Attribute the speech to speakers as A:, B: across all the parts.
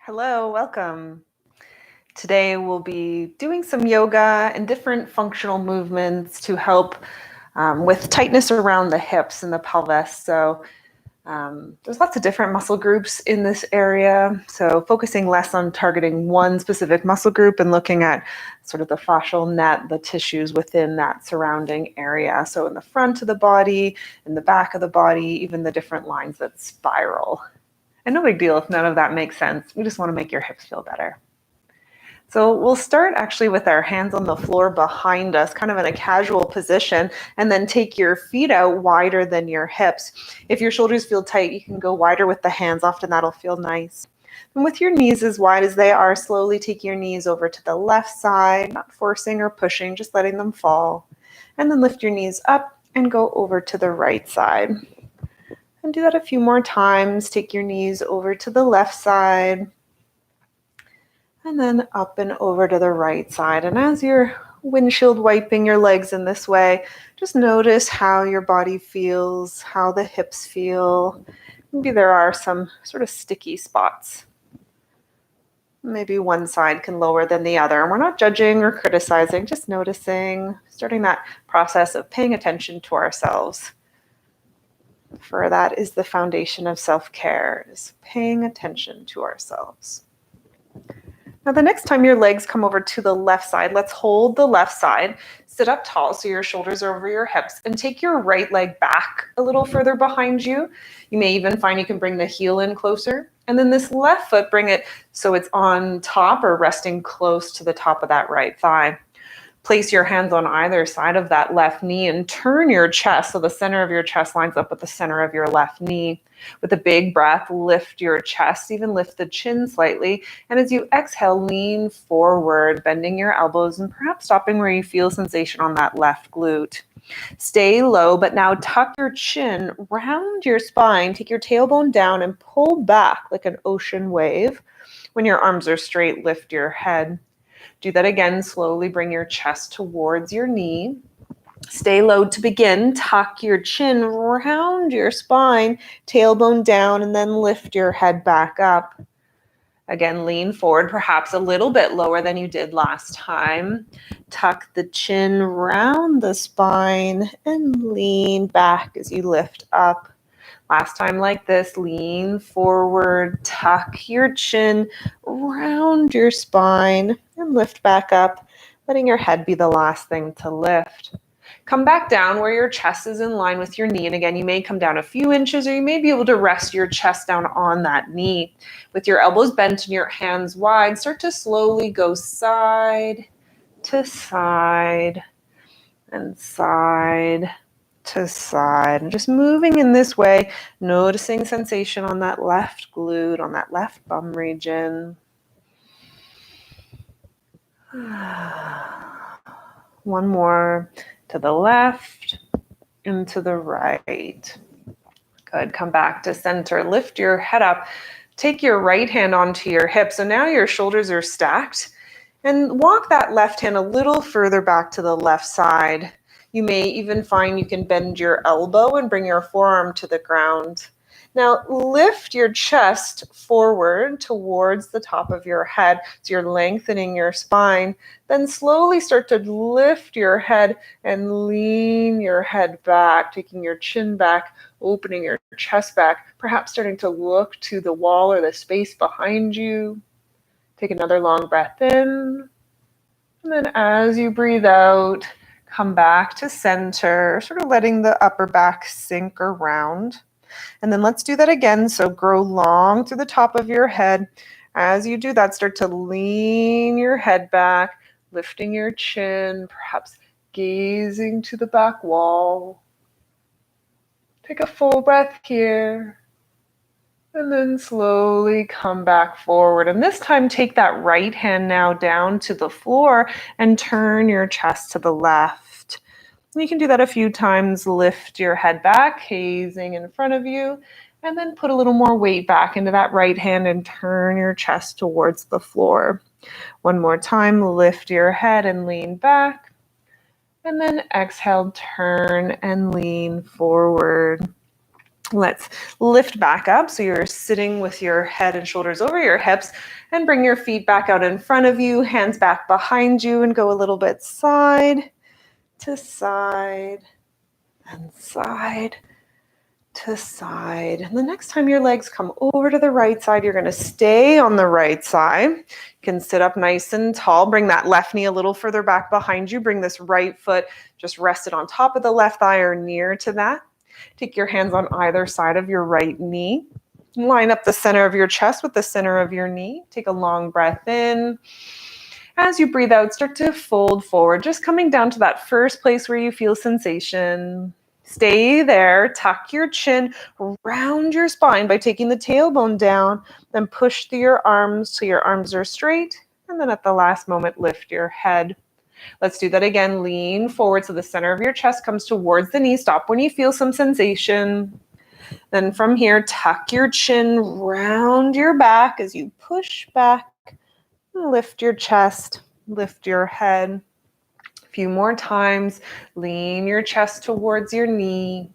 A: Hello, welcome. Today we'll be doing some yoga and different functional movements to help with tightness around the hips and the pelvis. So there's lots of different muscle groups in this area. So focusing less on targeting one specific muscle group and looking at sort of the fascial net, the tissues within that surrounding area. So in the front of the body, in the back of the body, even the different lines that spiral. And no big deal if none of that makes sense. We just want to make your hips feel better. So we'll start actually with our hands on the floor behind us, kind of in a casual position, and then take your feet out wider than your hips. If your shoulders feel tight, you can go wider with the hands. Often that'll feel nice. And with your knees as wide as they are, slowly take your knees over to the left side, not forcing or pushing, just letting them fall. And then lift your knees up and go over to the right side. And do that a few more times. Take your knees over to the left side and then up and over to the right side. And as you're windshield wiping your legs in this way, just notice how your body feels, how the hips feel. Maybe there are some sort of sticky spots. Maybe one side can lower than the other. And we're not judging or criticizing, just noticing, starting that process of paying attention to ourselves. For that is the foundation of self-care, is paying attention to ourselves. Now, the next time your legs come over to the left side, let's hold the left side, sit up tall so your shoulders are over your hips, and take your right leg back a little further behind you. You may even find you can bring the heel in closer. And then this left foot, bring it so it's on top or resting close to the top of that right thigh. Place your hands on either side of that left knee and turn your chest so the center of your chest lines up with the center of your left knee. With a big breath, lift your chest, even lift the chin slightly. And as you exhale, lean forward, bending your elbows and perhaps stopping where you feel sensation on that left glute. Stay low, but now tuck your chin, round your spine, take your tailbone down and pull back like an ocean wave. When your arms are straight, lift your head. Do that again. Slowly bring your chest towards your knee. Stay low to begin. Tuck your chin, round your spine, tailbone down, and then lift your head back up. Again, lean forward, perhaps a little bit lower than you did last time. Tuck the chin, round the spine, and lean back as you lift up. Last time like this, lean forward, tuck your chin, round your spine, and lift back up, letting your head be the last thing to lift. Come back down where your chest is in line with your knee. And again, you may come down a few inches or you may be able to rest your chest down on that knee. With your elbows bent and your hands wide, start to slowly go side to side and side to side, and just moving in this way, noticing sensation on that left glute, on that left bum region. One more to the left and to the right. Good. Come back to center. Lift your head up. Take your right hand onto your hip. So now your shoulders are stacked. And walk that left hand a little further back to the left side. You may even find you can bend your elbow and bring your forearm to the ground. Now lift your chest forward towards the top of your head. So you're lengthening your spine. Then slowly start to lift your head and lean your head back, taking your chin back, opening your chest back, perhaps starting to look to the wall or the space behind you. Take another long breath in. And then as you breathe out, come back to center, sort of letting the upper back sink around. And then let's do that again. So grow long through the top of your head. As you do that, start to lean your head back, lifting your chin, perhaps gazing to the back wall. Take a full breath here. And then slowly come back forward. And this time, take that right hand now down to the floor and turn your chest to the left. And you can do that a few times. Lift your head back, gazing in front of you, and then put a little more weight back into that right hand and turn your chest towards the floor. One more time, lift your head and lean back. And then exhale, turn and lean forward. Let's lift back up. So you're sitting with your head and shoulders over your hips, and bring your feet back out in front of you, hands back behind you, and go a little bit side to side and side to side. And the next time your legs come over to the right side, you're going to stay on the right side. You can sit up nice and tall. Bring that left knee a little further back behind you. Bring this right foot just rested on top of the left thigh or near to that. Take your hands on either side of your right knee. Line up the center of your chest with the center of your knee. Take a long breath in. As you breathe out, start to fold forward, just coming down to that first place where you feel sensation. Stay there, tuck your chin, round your spine by taking the tailbone down, then push through your arms till your arms are straight, and then at the last moment, lift your head. Let's do that again. Lean forward so the center of your chest comes towards the knee. Stop when you feel some sensation. Then from here, tuck your chin, round your back as you push back. Lift your chest, lift your head. A few more times, lean your chest towards your knee.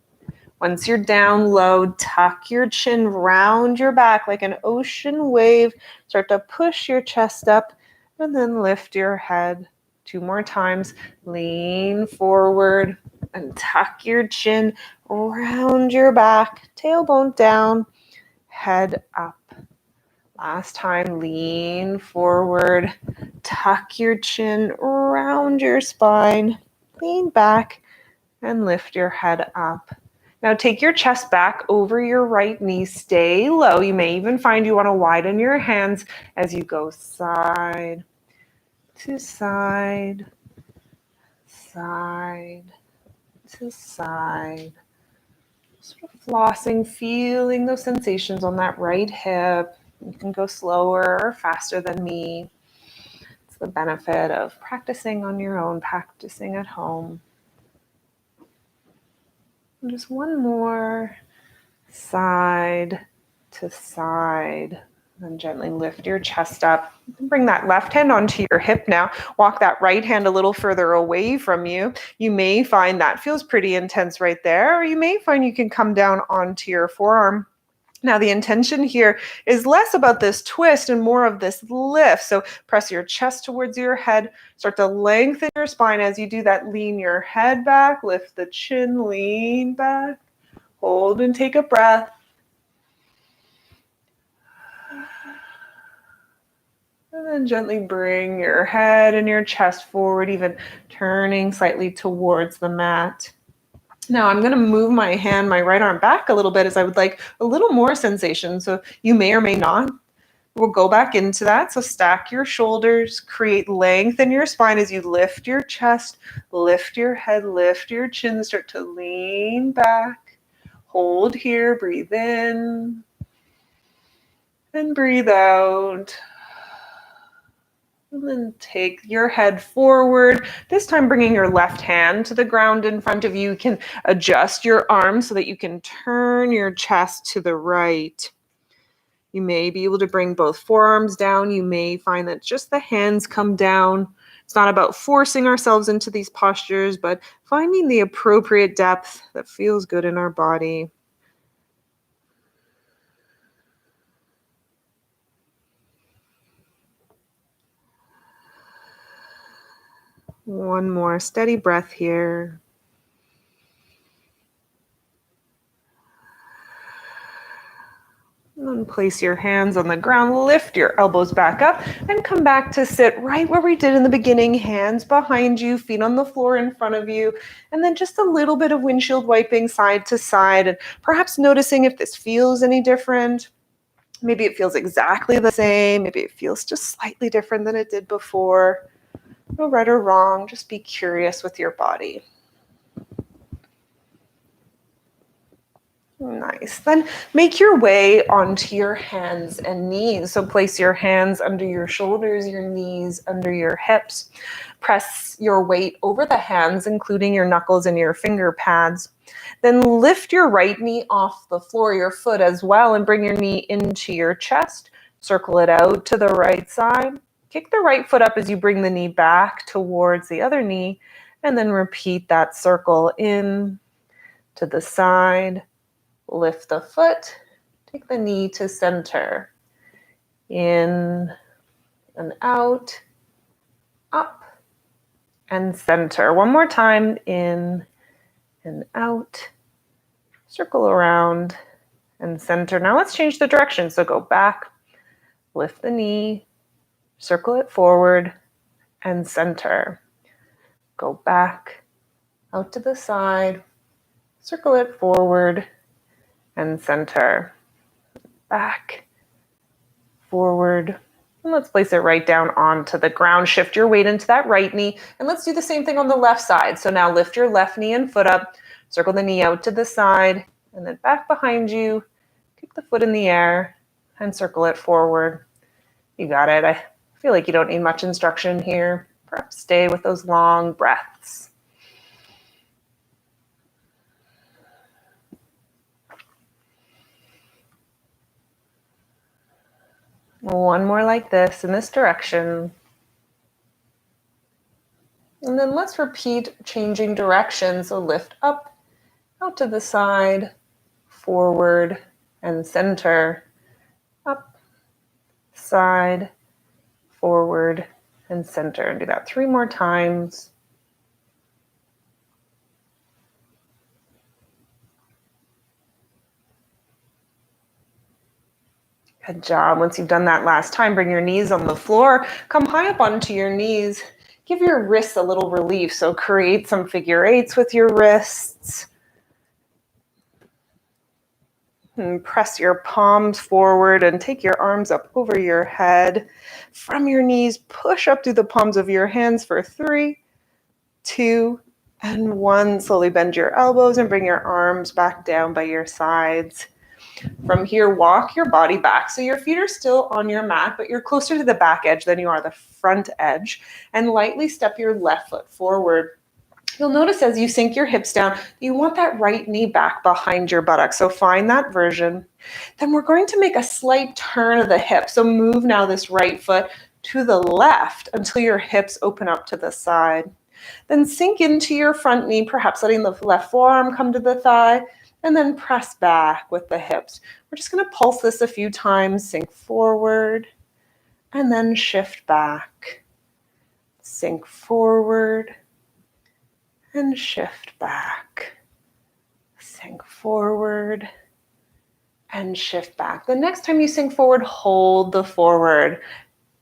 A: Once you're down low, tuck your chin, round your back like an ocean wave. Start to push your chest up and then lift your head. 2 more times, lean forward and tuck your chin, round your back, tailbone down, head up. Last time, lean forward, tuck your chin, round your spine, lean back, and lift your head up. Now take your chest back over your right knee, stay low. You may even find you want to widen your hands as you go side to side, side to side. Sort of flossing, feeling those sensations on that right hip. You can go slower or faster than me. It's the benefit of practicing on your own, practicing at home. And just one more, side to side. And gently lift your chest up. Bring that left hand onto your hip now. Walk that right hand a little further away from you. You may find that feels pretty intense right there, or you may find you can come down onto your forearm. Now, the intention here is less about this twist and more of this lift. So press your chest towards your head. Start to lengthen your spine as you do that. Lean your head back. Lift the chin. Lean back. Hold and take a breath. And then gently bring your head and your chest forward, even turning slightly towards the mat. Now I'm going to move my hand, my right arm back a little bit as I would like a little more sensation. So you may or may not. We'll go back into that. So stack your shoulders, create length in your spine as you lift your chest, lift your head, lift your chin, start to lean back. Hold here, breathe in and breathe out. And then take your head forward, this time bringing your left hand to the ground in front of you. You can adjust your arms so that you can turn your chest to the right. You may be able to bring both forearms down. You may find that just the hands come down. It's not about forcing ourselves into these postures, but finding the appropriate depth that feels good in our body. One more steady breath here. And then place your hands on the ground, lift your elbows back up, and come back to sit right where we did in the beginning. Hands behind you, feet on the floor in front of you, and then just a little bit of windshield wiping side to side, and perhaps noticing if this feels any different. Maybe it feels exactly the same. Maybe it feels just slightly different than it did before. No right or wrong, just be curious with your body. Nice. Then make your way onto your hands and knees. So place your hands under your shoulders, your knees under your hips. Press your weight over the hands, including your knuckles and your finger pads. Then lift your right knee off the floor, your foot as well, and bring your knee into your chest. Circle it out to the right side. Kick the right foot up as you bring the knee back towards the other knee, and then repeat that circle in to the side, Lift the foot, take the knee to center. In and out, up and center. One more time, in and out, circle around and center. Now let's change the direction. So go back, lift the knee, circle it forward and center. Go back, out to the side, circle it forward and center. Back, forward, and let's place it right down onto the ground. Shift your weight into that right knee, and let's do the same thing on the left side. So now lift your left knee and foot up, circle the knee out to the side, and then back behind you, kick the foot in the air, and circle it forward. You got it. I feel like you don't need much instruction here. Perhaps stay with those long breaths. One more like this in this direction. And then let's repeat changing direction. So lift up, out to the side, forward and center. Up, side, forward and center. And do that 3 more times. Good job. Once you've done that last time, bring your knees on the floor. Come high up onto your knees. Give your wrists a little relief. So create some figure eights with your wrists. And press your palms forward and take your arms up over your head. From your knees, push up through the palms of your hands for 3, 2, and 1. Slowly bend your elbows and bring your arms back down by your sides. From here, walk your body back. So your feet are still on your mat, but you're closer to the back edge than you are the front edge. And lightly step your left foot forward. You'll notice as you sink your hips down, you want that right knee back behind your buttocks. So find that version. Then we're going to make a slight turn of the hip. So move now this right foot to the left until your hips open up to the side. Then sink into your front knee, perhaps letting the left forearm come to the thigh. And then press back with the hips. We're just going to pulse this a few times. Sink forward and then shift back. Sink forward and shift back. Sink forward and shift back. The next time you sink forward, hold the forward.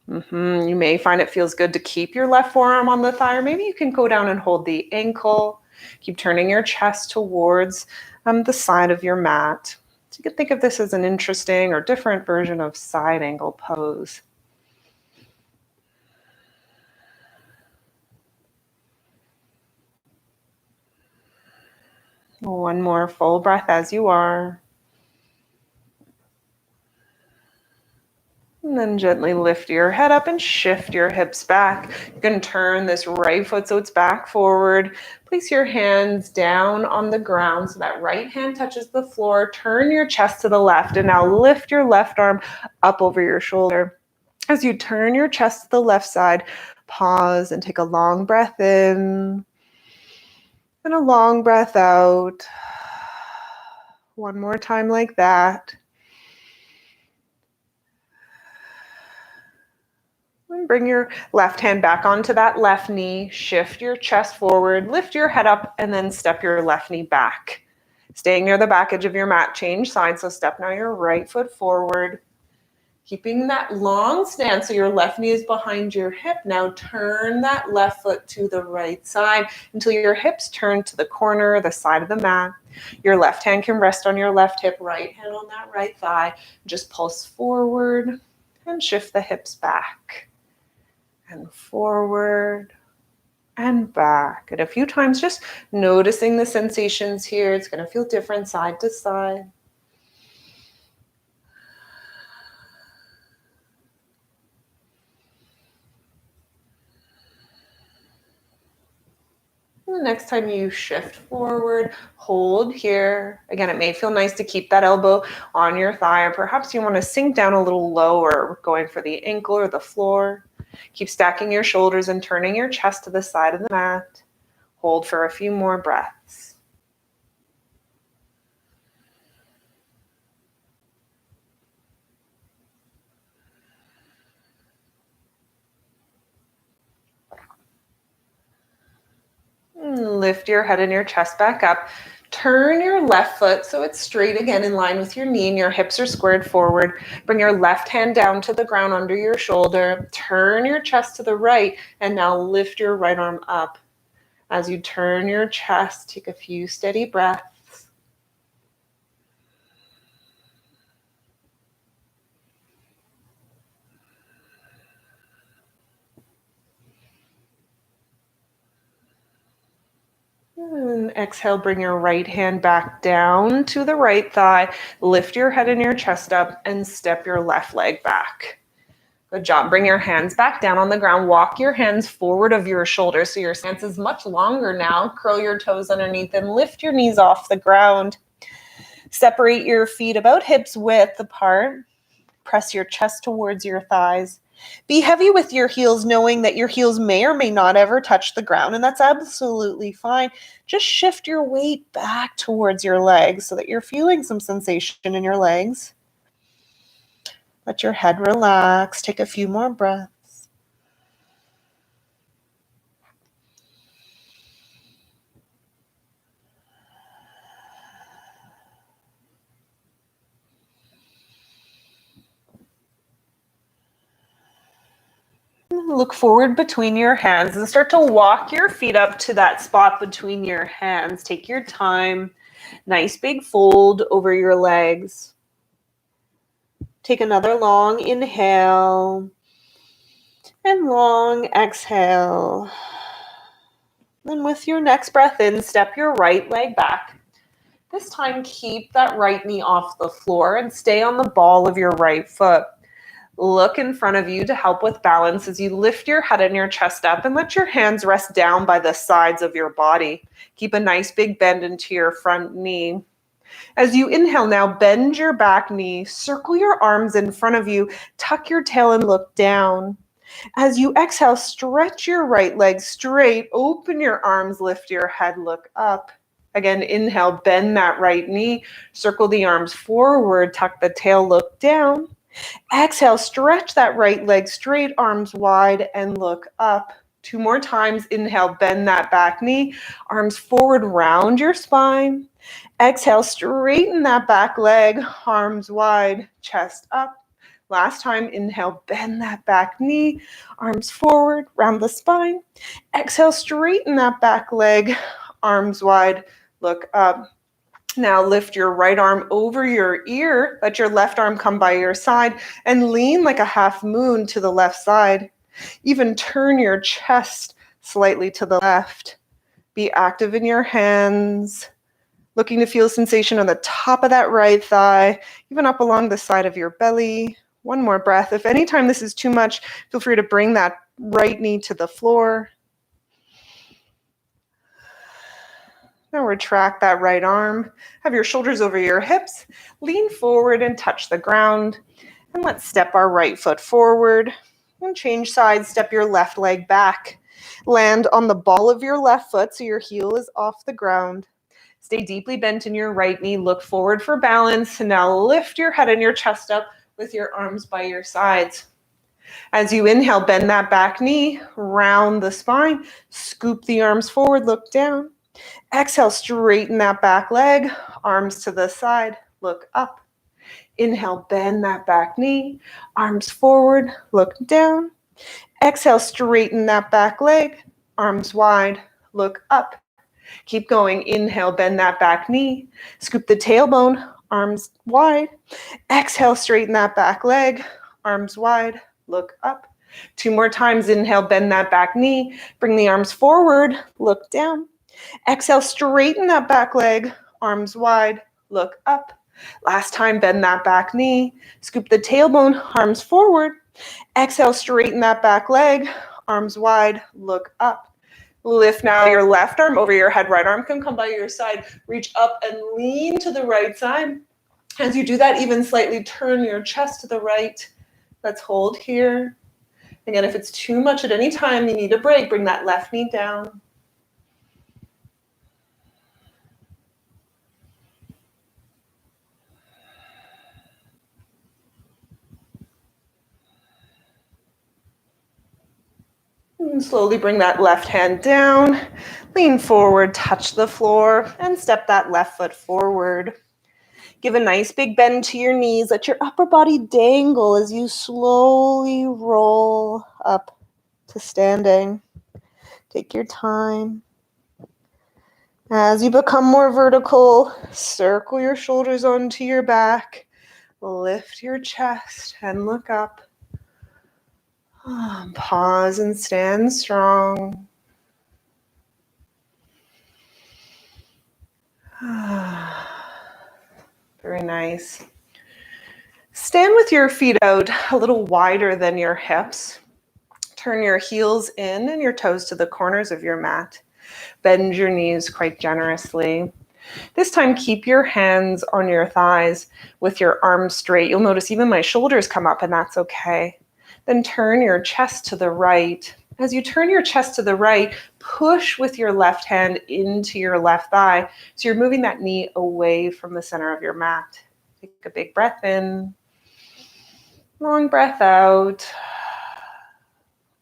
A: You may find it feels good to keep your left forearm on the thigh, or maybe you can go down and hold the ankle. Keep turning your chest towards the side of your mat. So you can think of this as an interesting or different version of side angle pose. One more full breath as you are. And then gently lift your head up and shift your hips back. You can turn this right foot so it's back forward. Place your hands down on the ground so that right hand touches the floor. Turn your chest to the left and now lift your left arm up over your shoulder. As you turn your chest to the left side, pause and take a long breath in and a long breath out. One more time like that. And bring your left hand back onto that left knee, shift your chest forward, lift your head up, and then step your left knee back. Staying near the back edge of your mat, change sides. So step now your right foot forward, keeping that long stance so your left knee is behind your hip. Now turn that left foot to the right side until your hips turn to the corner, the side of the mat. Your left hand can rest on your left hip, right hand on that right thigh. Just pulse forward and shift the hips back. And forward and back. And a few times just noticing the sensations here. It's going to feel different side to side. And the next time you shift forward, hold here. Again, it may feel nice to keep that elbow on your thigh, or perhaps you want to sink down a little lower, going for the ankle or the floor. Keep stacking your shoulders and turning your chest to the side of the mat. Hold for a few more breaths. Lift your head and your chest back up. Turn your left foot so it's straight again in line with your knee and your hips are squared forward. Bring your left hand down to the ground under your shoulder. Turn your chest to the right and now lift your right arm up. As you turn your chest, take a few steady breaths. And exhale, bring your right hand back down to the right thigh. Lift your head and your chest up and step your left leg back. Good job. Bring your hands back down on the ground. Walk your hands forward of your shoulders so your stance is much longer now. Curl your toes underneath and lift your knees off the ground. Separate your feet about hips width apart. Press your chest towards your thighs. Be heavy with your heels, knowing that your heels may or may not ever touch the ground, and that's absolutely fine. Just shift your weight back towards your legs so that you're feeling some sensation in your legs. Let your head relax. Take a few more breaths. Look forward between your hands and start to walk your feet up to that spot between your hands. Take your time. Nice big fold over your legs. Take another long inhale and long exhale. Then with your next breath in, step your right leg back. This time, keep that right knee off the floor and stay on the ball of your right foot. Look in front of you to help with balance as you lift your head and your chest up and let your hands rest down by the sides of your body. Keep a nice big bend into your front knee. As you inhale now, bend your back knee, circle your arms in front of you, tuck your tail and look down. As you exhale, stretch your right leg straight, open your arms, lift your head, look up. Again, inhale, bend that right knee, circle the arms forward, tuck the tail, look down. Exhale, stretch that right leg straight, arms wide, and look up. 2 more times. Inhale, bend that back knee, arms forward, round your spine. Exhale, straighten that back leg, arms wide, chest up. Last time, inhale, bend that back knee, arms forward, round the spine. Exhale, straighten that back leg, arms wide, look up. Now lift your right arm over your ear, let your left arm come by your side, and lean like a half moon to the left side. Even turn your chest slightly to the left. Be active in your hands, looking to feel sensation on the top of that right thigh, even up along the side of your belly. 1 more breath. If anytime this is too much, feel free to bring that right knee to the floor. Now retract that right arm. Have your shoulders over your hips. Lean forward and touch the ground. And let's step our right foot forward. And change sides. Step your left leg back. Land on the ball of your left foot so your heel is off the ground. Stay deeply bent in your right knee. Look forward for balance. And now lift your head and your chest up with your arms by your sides. As you inhale, bend that back knee, round the spine, scoop the arms forward, look down. Exhale, straighten that back leg, arms to the side, look up. Inhale, bend that back knee, arms forward, look down. Exhale, straighten that back leg, arms wide, look up. Keep going. Inhale, bend that back knee, scoop the tailbone, arms wide. Exhale, straighten that back leg, arms wide, look up. 2 more times. Inhale, bend that back knee, bring the arms forward, look down. Exhale, straighten that back leg, arms wide, look up. Last time, bend that back knee, scoop the tailbone, arms forward. Exhale, straighten that back leg, arms wide, look up. Lift now your left arm over your head, right arm can come by your side. Reach up and lean to the right side. As you do that, even slightly turn your chest to the right. Let's hold here. Again, if it's too much at any time, you need a break, bring that left knee down. And slowly bring that left hand down, lean forward, touch the floor, and step that left foot forward. Give a nice big bend to your knees. Let your upper body dangle as you slowly roll up to standing. Take your time. As you become more vertical, circle your shoulders onto your back. Lift your chest and look up. Pause and stand strong. Very nice. Stand with your feet out a little wider than your hips. Turn your heels in and your toes to the corners of your mat. Bend your knees quite generously. This time, keep your hands on your thighs with your arms straight. You'll notice even my shoulders come up, and that's okay. Then turn your chest to the right. As you turn your chest to the right, push with your left hand into your left thigh. So you're moving that knee away from the center of your mat. Take a big breath in. Long breath out.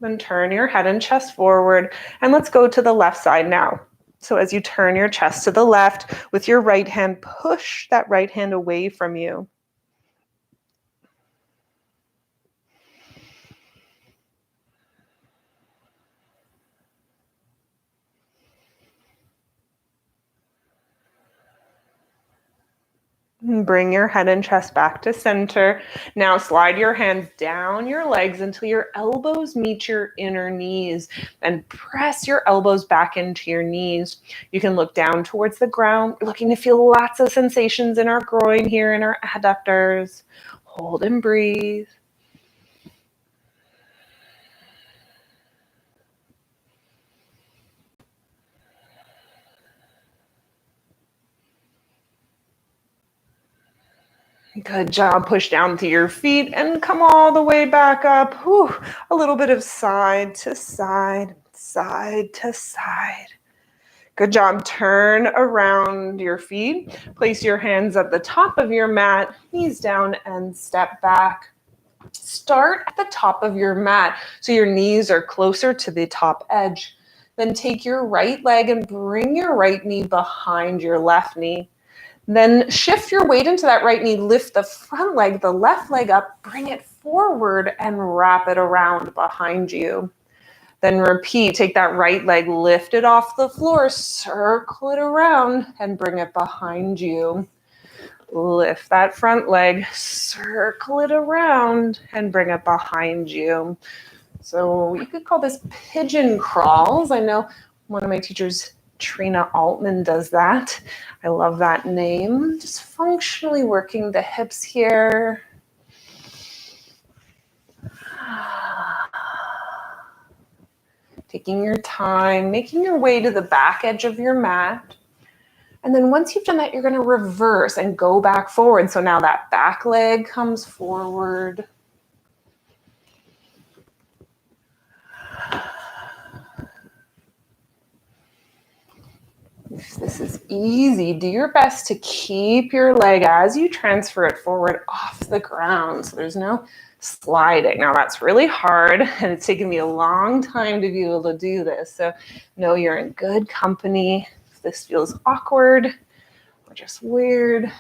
A: Then turn your head and chest forward. And let's go to the left side now. So as you turn your chest to the left, with your right hand, push that right hand away from you. Bring your head and chest back to center. Now slide your hands down your legs until your elbows meet your inner knees and press your elbows back into your knees. You can look down towards the ground, looking to feel lots of sensations in our groin here, in our adductors. Hold and breathe. Good job. Push down to your feet and come all the way back up. Whew. A little bit of side to side, side to side. Good job. Turn around your feet. Place your hands at the top of your mat, knees down, and step back. Start at the top of your mat so your knees are closer to the top edge. Then take your right leg and bring your right knee behind your left knee. Then shift your weight into that right knee, lift the front leg, the left leg up, bring it forward and wrap it around behind you. Then repeat, take that right leg, lift it off the floor, circle it around and bring it behind you. Lift that front leg, circle it around and bring it behind you. So you could call this pigeon crawls. I know one of my teachers, Trina Altman, does that. I love that name. Just functionally working the hips here. Taking your time, making your way to the back edge of your mat. And then once you've done that, you're going to reverse and go back forward. So now that back leg comes forward. If this is easy, do your best to keep your leg as you transfer it forward off the ground. So there's no sliding. Now that's really hard, and it's taken me a long time to be able to do this. So know you're in good company. If this feels awkward or just weird,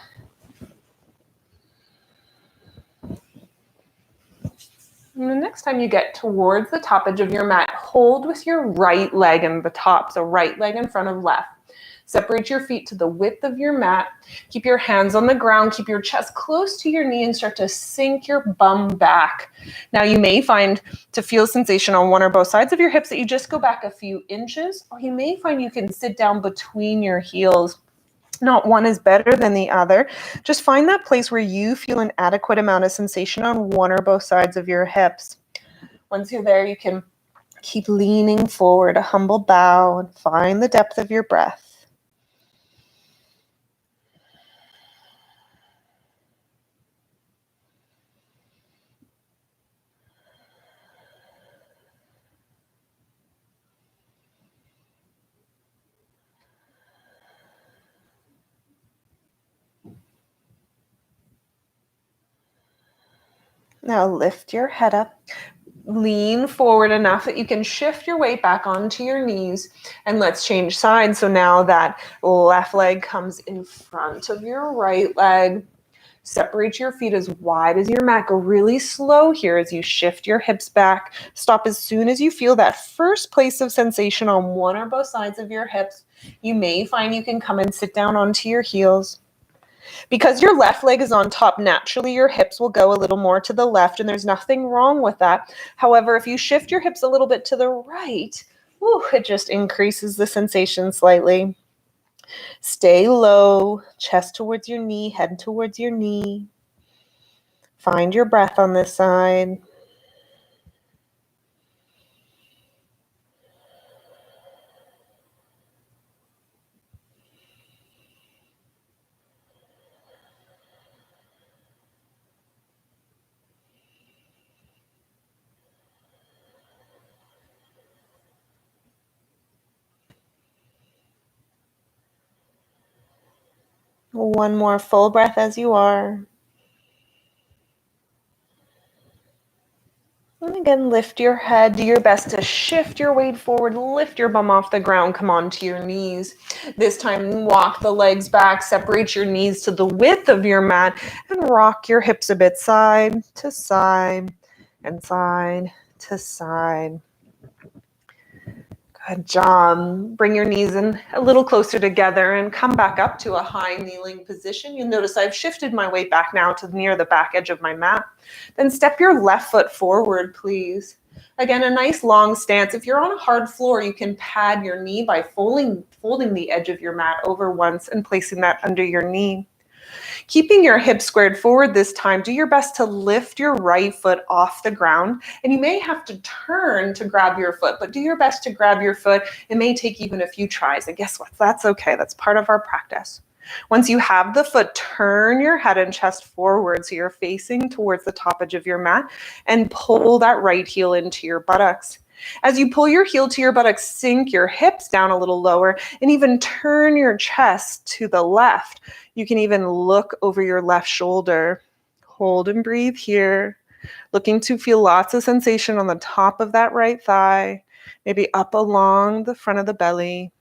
A: and the next time you get towards the top edge of your mat, hold with your right leg in the top. So right leg in front of left. Separate your feet to the width of your mat. Keep your hands on the ground. Keep your chest close to your knee and start to sink your bum back. Now you may find to feel sensation on one or both sides of your hips that you just go back a few inches, or you may find you can sit down between your heels. Not one is better than the other. Just find that place where you feel an adequate amount of sensation on one or both sides of your hips. Once you're there, you can keep leaning forward, a humble bow, and find the depth of your breath. Now lift your head up, lean forward enough that you can shift your weight back onto your knees, and let's change sides. So now that left leg comes in front of your right leg. Separate your feet as wide as your mat. Go really slow here as you shift your hips back. Stop as soon as you feel that first place of sensation on one or both sides of your hips. You may find you can come and sit down onto your heels. Because your left leg is on top, naturally your hips will go a little more to the left, and there's nothing wrong with that. However, if you shift your hips a little bit to the right, it just increases the sensation slightly. Stay low, chest towards your knee, head towards your knee. Find your breath on this side. One more full breath as you are. And again, lift your head. Do your best to shift your weight forward. Lift your bum off the ground. Come onto your knees. This time, walk the legs back. Separate your knees to the width of your mat and rock your hips a bit side to side and side to side. Good job. Bring your knees in a little closer together and come back up to a high kneeling position. You'll notice I've shifted my weight back now to near the back edge of my mat. Then step your left foot forward, please. Again, a nice long stance. If you're on a hard floor, you can pad your knee by folding the edge of your mat over once and placing that under your knee. Keeping your hips squared forward this time, do your best to lift your right foot off the ground. And you may have to turn to grab your foot, but do your best to grab your foot. It may take even a few tries. And guess what? That's okay. That's part of our practice. Once you have the foot, turn your head and chest forward so you're facing towards the top edge of your mat and pull that right heel into your buttocks. As you pull your heel to your buttocks, sink your hips down a little lower and even turn your chest to the left. You can even look over your left shoulder. Hold and breathe here. Looking to feel lots of sensation on the top of that right thigh, maybe up along the front of the belly.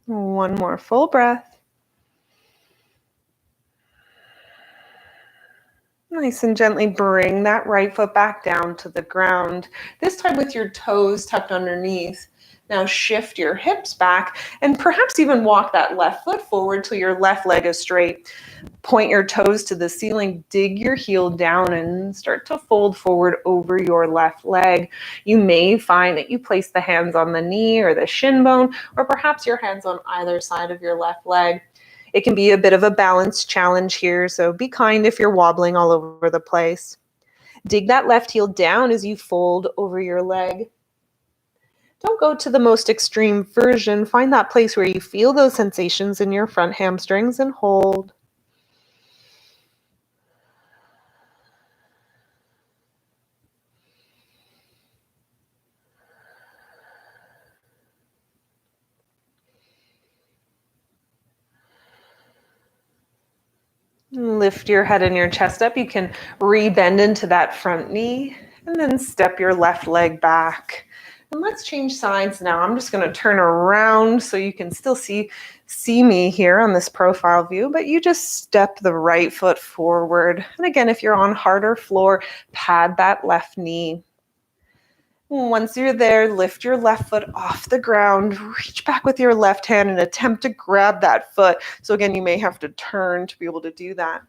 A: One more full breath. Nice and gently bring that right foot back down to the ground, this time with your toes tucked underneath. Now shift your hips back and perhaps even walk that left foot forward till your left leg is straight. Point your toes to the ceiling, dig your heel down and start to fold forward over your left leg. You may find that you place the hands on the knee or the shin bone, or perhaps your hands on either side of your left leg. It can be a bit of a balance challenge here, so be kind if you're wobbling all over the place. Dig that left heel down as you fold over your leg. Don't go to the most extreme version. Find that place where you feel those sensations in your front hamstrings and hold. Lift your head and your chest up. You can re-bend into that front knee and then step your left leg back. And let's change sides now. I'm just going to turn around so you can still see me here on this profile view, but you just step the right foot forward. And again, if you're on harder floor, pad that left knee. Once you're there, lift your left foot off the ground, reach back with your left hand and attempt to grab that foot. So again, you may have to turn to be able to do that.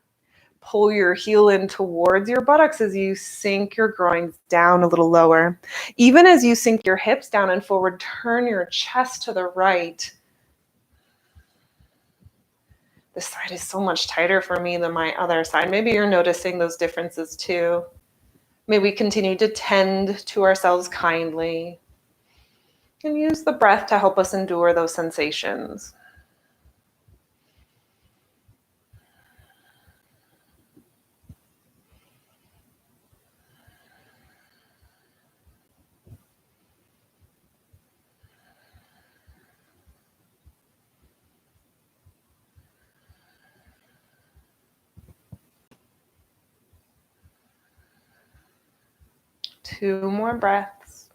A: Pull your heel in towards your buttocks as you sink your groins down a little lower. Even as you sink your hips down and forward, turn your chest to the right. This side is so much tighter for me than my other side. Maybe you're noticing those differences too. May we continue to tend to ourselves kindly and use the breath to help us endure those sensations. 2 more breaths.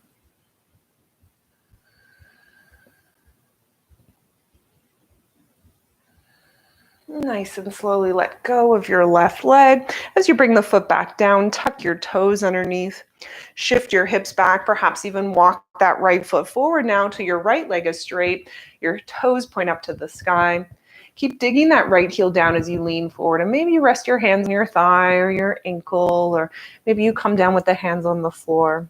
A: Nice and slowly let go of your left leg. As you bring the foot back down, tuck your toes underneath. Shift your hips back, perhaps even walk that right foot forward now till your right leg is straight. Your toes point up to the sky. Keep digging that right heel down as you lean forward, and maybe you rest your hands on your thigh or your ankle, or maybe you come down with the hands on the floor.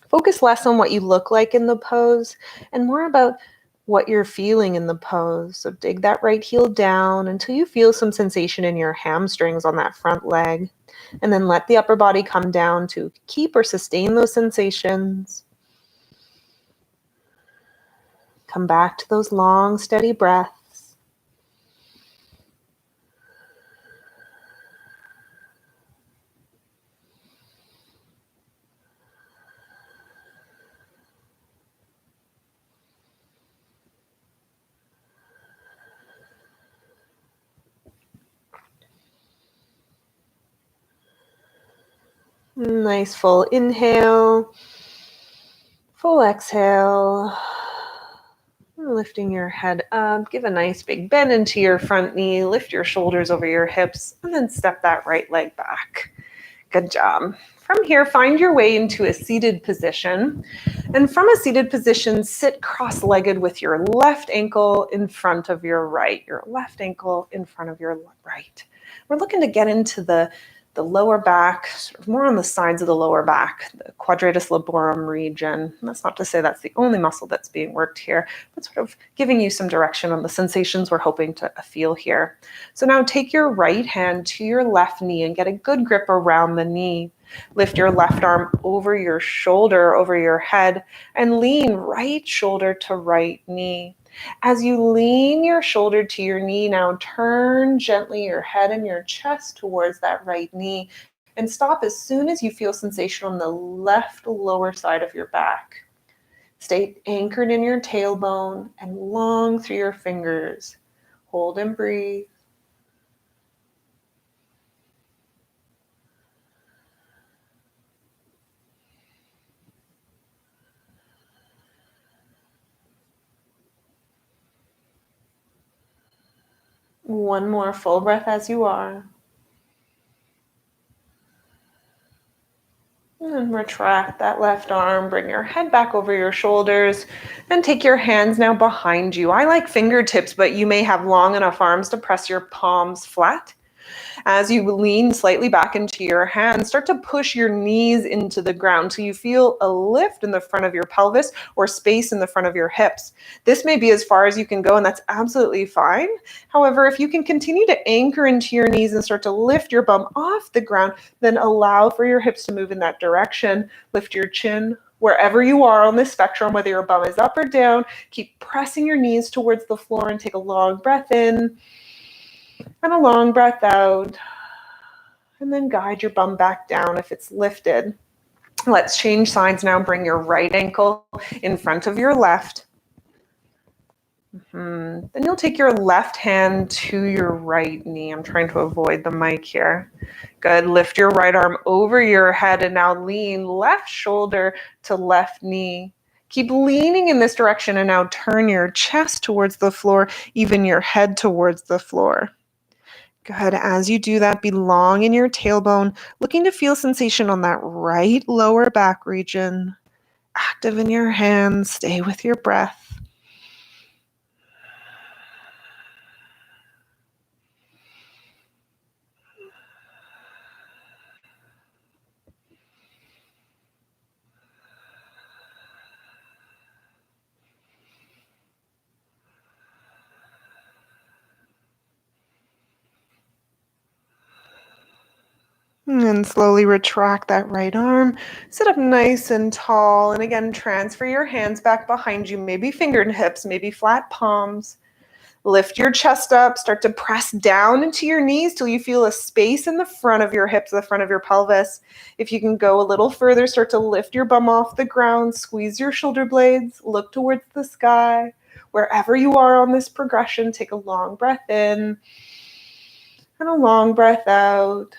A: Focus less on what you look like in the pose and more about what you're feeling in the pose. So dig that right heel down until you feel some sensation in your hamstrings on that front leg. And then let the upper body come down to keep or sustain those sensations. Come back to those long, steady breaths. Nice full inhale, full exhale. Lifting your head up, give a nice big bend into your front knee, lift your shoulders over your hips, and then step that right leg back. Good job. From here, find your way into a seated position. And from a seated position, sit cross-legged with your left ankle in front of your right. Your left ankle in front of your right. We're looking to get into the lower back, sort of more on the sides of the lower back, the quadratus laborum region. And that's not to say that's the only muscle that's being worked here, but sort of giving you some direction on the sensations we're hoping to feel here. So now take your right hand to your left knee and get a good grip around the knee. Lift your left arm over your shoulder, over your head, and lean right shoulder to right knee. As you lean your shoulder to your knee, now turn gently your head and your chest towards that right knee and stop as soon as you feel sensation on the left lower side of your back. Stay anchored in your tailbone and long through your fingers. Hold and breathe. One more full breath as you are. And retract that left arm, bring your head back over your shoulders, and take your hands now behind you. I like fingertips, but you may have long enough arms to press your palms flat. As you lean slightly back into your hands, start to push your knees into the ground till you feel a lift in the front of your pelvis or space in the front of your hips. This may be as far as you can go, and that's absolutely fine. However, if you can continue to anchor into your knees and start to lift your bum off the ground, then allow for your hips to move in that direction. Lift your chin. Wherever you are on this spectrum, whether your bum is up or down, keep pressing your knees towards the floor and take a long breath in. And a long breath out. And then guide your bum back down if it's lifted. Let's change sides now. Bring your right ankle in front of your left. Then you'll take your left hand to your right knee. I'm trying to avoid the mic here. Good. Lift your right arm over your head and now lean left shoulder to left knee. Keep leaning in this direction and now turn your chest towards the floor, even your head towards the floor. Good. As you do that, be long in your tailbone, looking to feel sensation on that right lower back region. Active in your hands. Stay with your breath. And then slowly retract that right arm. Sit up nice and tall. And again, transfer your hands back behind you, maybe fingertips, maybe flat palms. Lift your chest up. Start to press down into your knees till you feel a space in the front of your hips, the front of your pelvis. If you can go a little further, start to lift your bum off the ground. Squeeze your shoulder blades. Look towards the sky. Wherever you are on this progression, take a long breath in and a long breath out.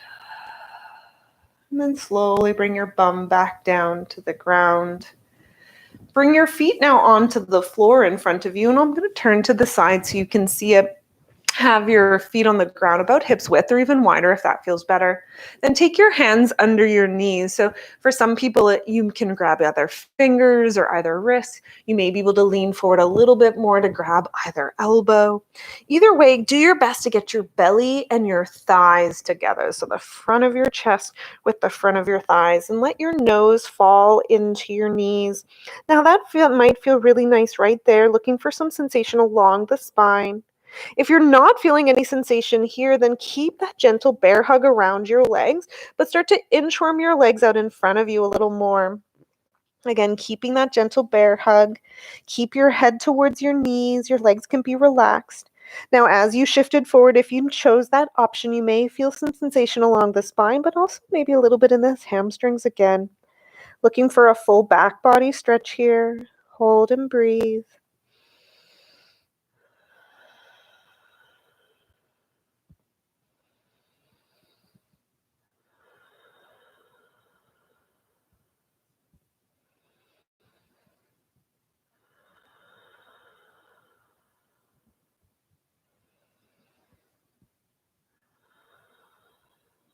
A: And then slowly bring your bum back down to the ground. Bring your feet now onto the floor in front of you, and I'm going to turn to the side so you can see it. Have your feet on the ground about hips width or even wider if that feels better. Then take your hands under your knees. So for some people, you can grab either fingers or either wrists. You may be able to lean forward a little bit more to grab either elbow. Either way, do your best to get your belly and your thighs together. So the front of your chest with the front of your thighs, and let your nose fall into your knees. Now that might feel really nice right there, looking for some sensation along the spine. If you're not feeling any sensation here, then keep that gentle bear hug around your legs, but start to inchworm your legs out in front of you a little more. Again, keeping that gentle bear hug. Keep your head towards your knees. Your legs can be relaxed. Now, as you shifted forward, if you chose that option, you may feel some sensation along the spine, but also maybe a little bit in the hamstrings again. Looking for a full back body stretch here. Hold and breathe.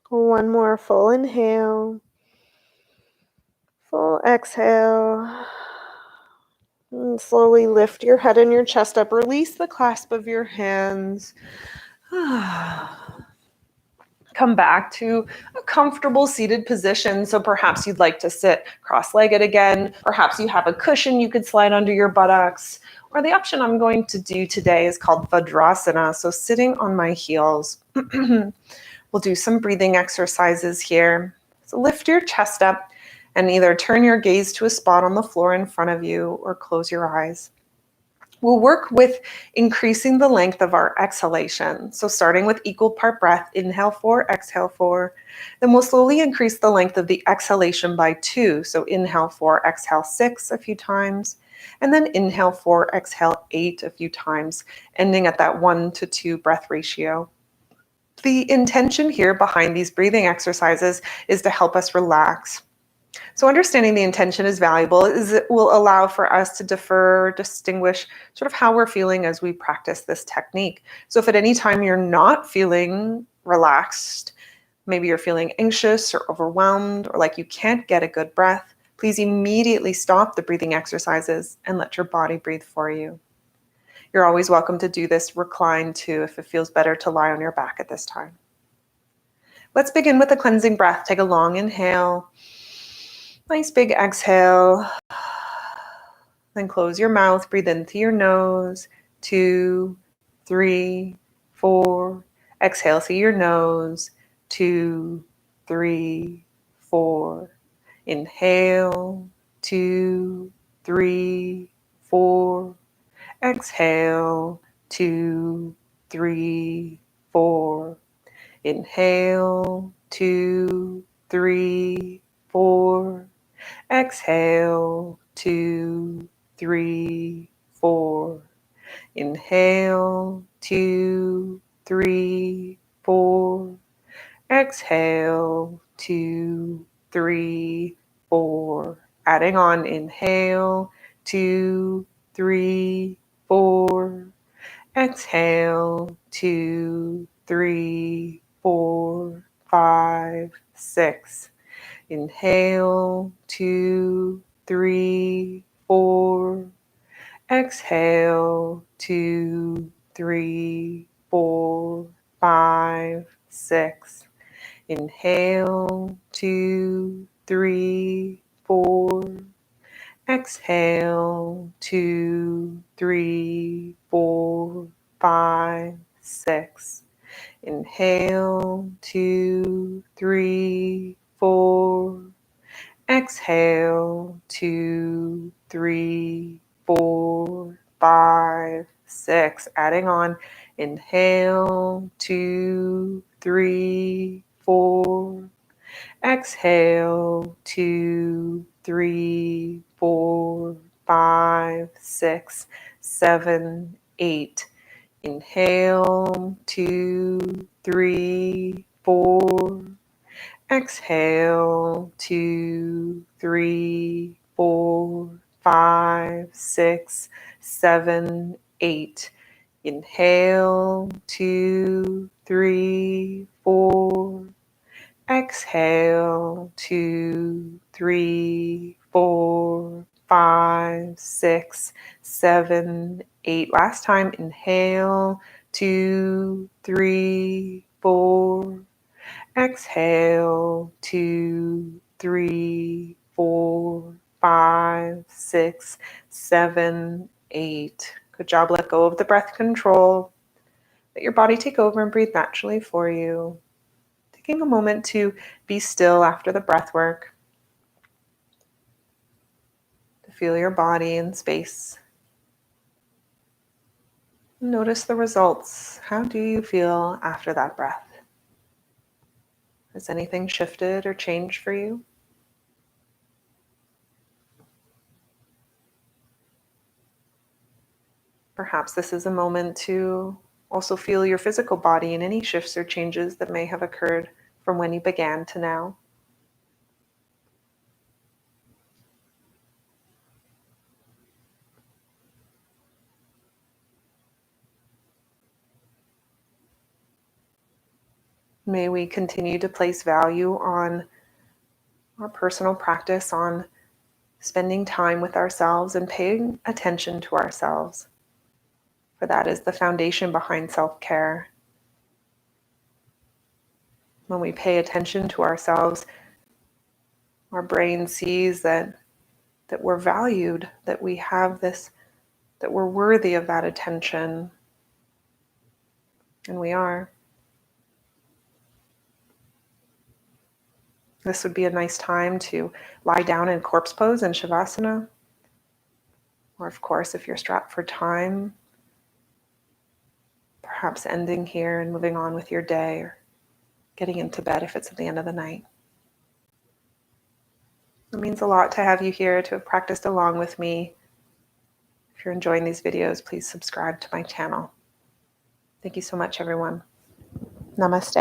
A: One more full inhale. Full exhale. And slowly lift your head and your chest up. Release the clasp of your hands. Come back to a comfortable seated position. So perhaps you'd like to sit cross-legged again. Perhaps you have a cushion you could slide under your buttocks. Or the option I'm going to do today is called Vajrasana, so sitting on my heels. We'll do some breathing exercises here. So lift your chest up and either turn your gaze to a spot on the floor in front of you or close your eyes. We'll work with increasing the length of our exhalation. So starting with equal part breath, inhale 4, exhale 4. Then we'll slowly increase the length of the exhalation by 2. So inhale 4, exhale 6 a few times. And then inhale 4, exhale 8 a few times, ending at that 1 to 2 breath ratio. The intention here behind these breathing exercises is to help us relax. So understanding the intention is valuable, as it will allow for us to distinguish sort of how we're feeling as we practice this technique. So if at any time you're not feeling relaxed, maybe you're feeling anxious or overwhelmed or like you can't get a good breath, please immediately stop the breathing exercises and let your body breathe for you. You're always welcome to do this reclined too if it feels better to lie on your back at this time. Let's begin with a cleansing breath. Take a long inhale. Nice big exhale. Then close your mouth. Breathe in through your nose. 2, 3, 4. Exhale through your nose. 2, 3, 4. Inhale. 2, 3, 4. Exhale. 2, 3, 4. Inhale. 2, 3, 4. Exhale. 2, 3, 4. Inhale. 2, 3, 4. Exhale. 2, 3, 4. Adding on. Inhale. 2, 3, 4. Exhale. 2, 3, 4, 5, 6. Inhale. 2, 3, 4. Exhale. 2, 3, 4, 5, 6. Inhale. 2, 3, 4. Exhale. 2, 3, 4, 5, 6. Inhale. 2, 3, 4. Exhale. 2, 3, 4, 5, 6. Adding on. Inhale. 2, 3, 4. Exhale. 2, 3, 4, 5, 6, 7, 8. Inhale. 2, 3, 4. Exhale, 2, 3, 4, 5, 6, 7, 8. Inhale, 2, 3, 4. Exhale, 2, 3, 4, 5, 6, 7, 8. Last time, inhale, 2, 3, 4. Exhale, 2, 3, 4, 5, 6, 7, 8. Good job. Let go of the breath control. Let your body take over and breathe naturally for you. Taking a moment to be still after the breath work, to feel your body in space. Notice the results. How do you feel after that breath? Has anything shifted or changed for you? Perhaps this is a moment to also feel your physical body and any shifts or changes that may have occurred from when you began to now. May we continue to place value on our personal practice, on spending time with ourselves and paying attention to ourselves. For that is the foundation behind self-care. When we pay attention to ourselves, our brain sees that we're valued, that we have this, that we're worthy of that attention. And we are. This would be a nice time to lie down in corpse pose in Shavasana. Or of course, if you're strapped for time, perhaps ending here and moving on with your day, or getting into bed if it's at the end of the night. It means a lot to have you here, to have practiced along with me. If you're enjoying these videos, please subscribe to my channel. Thank you so much, everyone. Namaste.